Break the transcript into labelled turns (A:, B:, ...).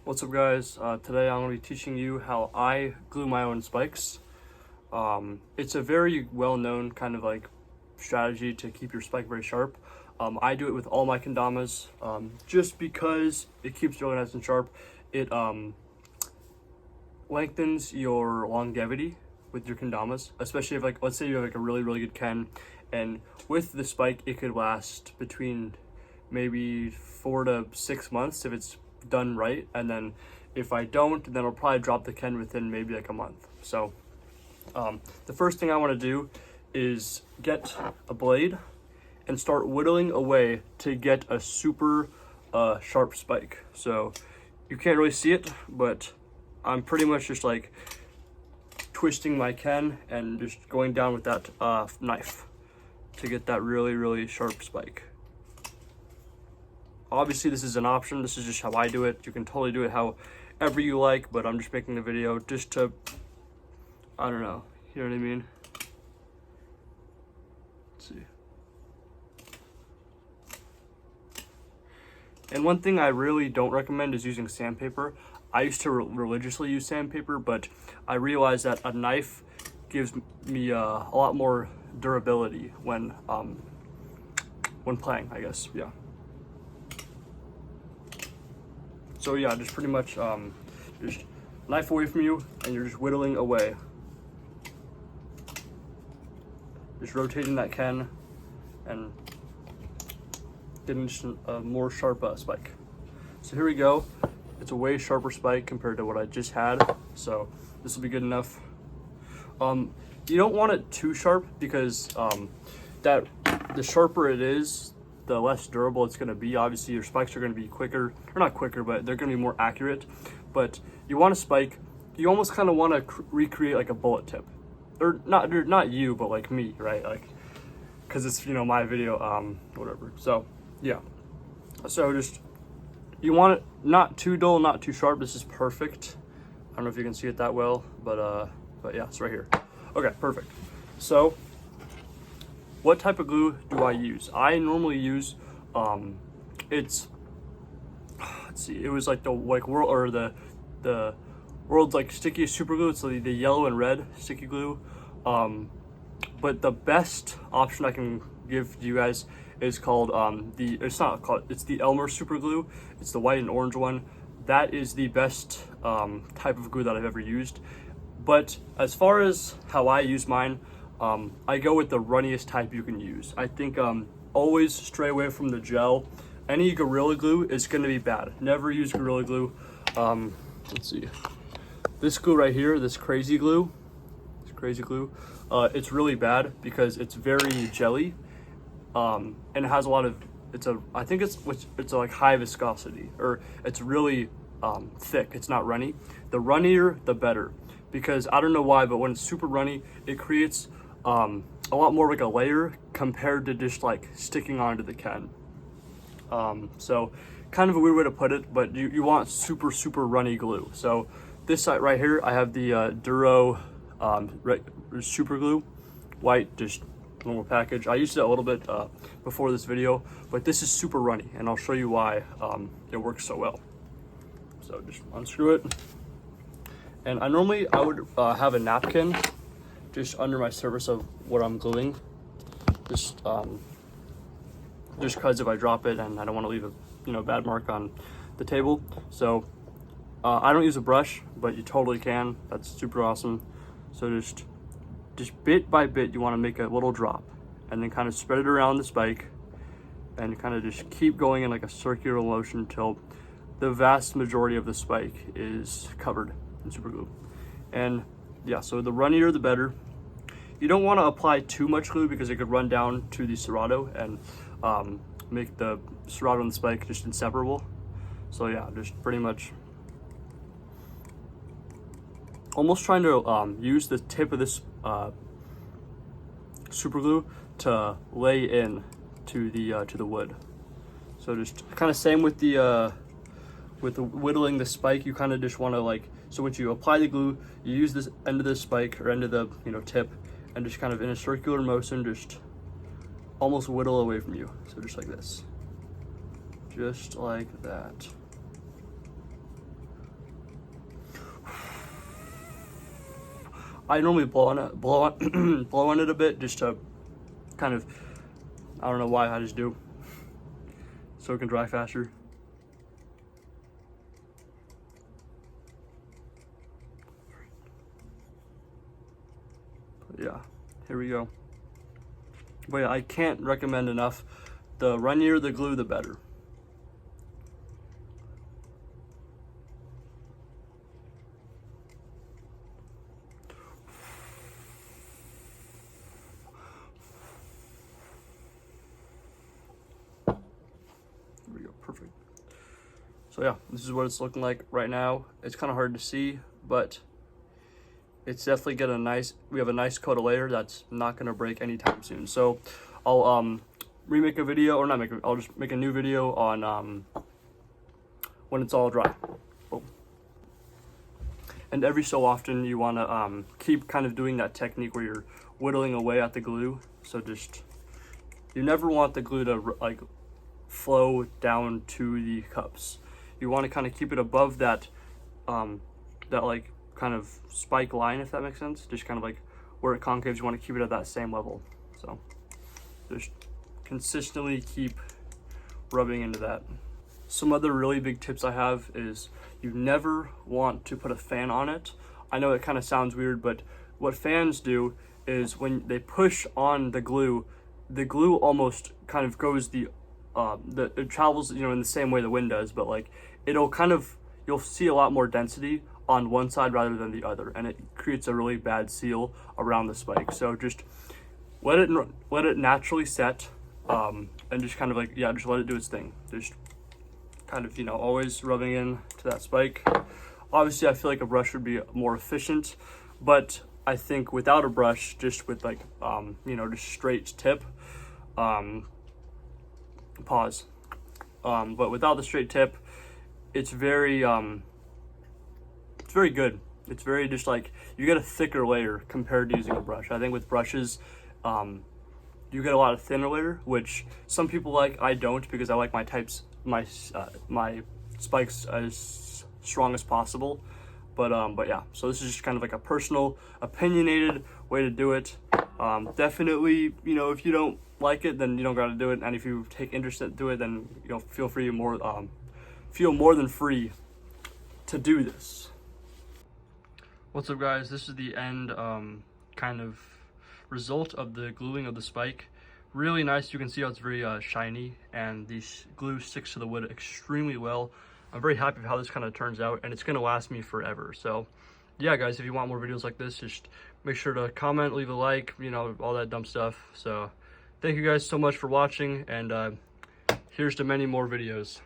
A: What's up, guys? Today I'm going to be teaching you how I glue my own spikes. It's a very well-known kind of like strategy to keep your spike very sharp. I do it with all my kendamas just because it keeps it really nice and sharp. It lengthens your longevity with your kendamas, especially if, like, let's say you have like a really good ken, and with the spike it could last between maybe 4 to 6 months if it's done right, and then if I don't, then I'll probably drop the ken within maybe like a month. So the first thing I want to do is get a blade and start whittling away to get a super sharp spike. So you can't really see it, but I'm pretty much just like twisting my ken and just going down with that knife to get that really sharp spike. Obviously this is an option, this is just how I do it. You can totally do it however you like, but I'm just making the video just to, I don't know, you know what I mean? Let's see. And one thing I really don't recommend is using sandpaper. I used to religiously use sandpaper, but I realized that a knife gives me a lot more durability when playing, I guess, yeah. So yeah, just pretty much just knife away from you, and you're just whittling away. Just rotating that ken and getting just a more sharp spike. So here we go. It's a way sharper spike compared to what I just had. So this will be good enough. You don't want it too sharp because the sharper it is, the less durable it's going to be. Obviously your spikes are going to be quicker, or not quicker, but they're going to be more accurate. But you want a spike, you almost kind of want to recreate like a bullet tip, or not you, but like me, right? Like, because it's, you know, my video, whatever. So yeah, so just, you want it not too dull, not too sharp. This is perfect. I don't know if you can see it that well, but yeah, it's right here. Okay, perfect. So what type of glue do I use? I normally use, let's see, it was like the world's like stickiest super glue. It's the yellow and red sticky glue. But the best option I can give you guys is called it's the Elmers super glue. It's the white and orange one. That is the best type of glue that I've ever used. But as far as how I use mine, I go with the runniest type you can use. I think always stray away from the gel. Any Gorilla Glue is going to be bad. Never use Gorilla Glue. Let's see. This glue right here, this crazy glue, it's really bad because it's very jelly, and it has a lot of, I think it's like high viscosity, or it's really thick. It's not runny. The runnier, the better, because I don't know why, but when it's super runny, it creates a lot more like a layer compared to just like sticking onto the ken. So kind of a weird way to put it, but you want super runny glue. So this side right here, I have the Duro super glue, white, just normal package. I used it a little bit before this video, but this is super runny, and I'll show you why it works so well. So just unscrew it, and I would have a napkin just under my surface of what I'm gluing, just because if I drop it and I don't want to leave a bad mark on the table. So I don't use a brush, but you totally can. That's super awesome. So just bit by bit, you want to make a little drop, and then kind of spread it around the spike, and kind of just keep going in like a circular motion till the vast majority of the spike is covered in super glue. And yeah, so the runnier the better. You don't want to apply too much glue because it could run down to the serrato and make the serrato and the spike just inseparable. So yeah, just pretty much almost trying to use the tip of this super glue to lay in to the wood. So just kind of same with the whittling the spike. You kind of just want to, like, so once you apply the glue, you use this end of the spike or end of the tip, and just kind of in a circular motion, just almost whittle away from you. So just like this, just like that. I normally blow on it, blow on it a bit just to kind of, I don't know why, I just do, so it can dry faster. But yeah, here we go. But yeah, I can't recommend enough. The runnier the glue, the better. Perfect. So yeah, this is what it's looking like right now. It's kind of hard to see, but it's definitely got a nice, we have a nice coat of layer that's not going to break anytime soon. So I'll remake a video, or not make, I'll just make a new video on when it's all dry. Boom. And every so often you want to keep kind of doing that technique where you're whittling away at the glue. So just, you never want the glue to like flow down to the cups. You want to kind of keep it above that that like kind of spike line, if that makes sense. Just kind of like where it concaves, you want to keep it at that same level. So just consistently keep rubbing into that. Some other really big tips I have is you never want to put a fan on it. I know it kind of sounds weird, but what fans do is when they push on the glue almost kind of goes it travels, you know, in the same way the wind does, but like it'll kind of, you'll see a lot more density on one side rather than the other, and it creates a really bad seal around the spike. So just let it naturally set, and just kind of like, yeah, just let it do its thing. Just kind of, you know, always rubbing in to that spike. Obviously I feel like a brush would be more efficient, but I think without a brush, just with like you know, just straight tip, pause. But without the straight tip, it's very good. It's very just like, you get a thicker layer compared to using a brush. I think with brushes, you get a lot of thinner layer, which some people like. I don't, because I like my spikes as strong as possible. But yeah, so this is just kind of like a personal, opinionated way to do it. Definitely, you know, if you don't like it, then you don't gotta do it. And if you take interest in it, then, you know, feel more than free to do this. What's up, guys? This is the end kind of result of the gluing of the spike. Really nice. You can see how it's very shiny, and the glue sticks to the wood extremely well. I'm very happy with how this kind of turns out, and it's going to last me forever. So yeah, guys, if you want more videos like this, just make sure to comment, leave a like, you know, all that dumb stuff. So thank you guys so much for watching, and here's to many more videos.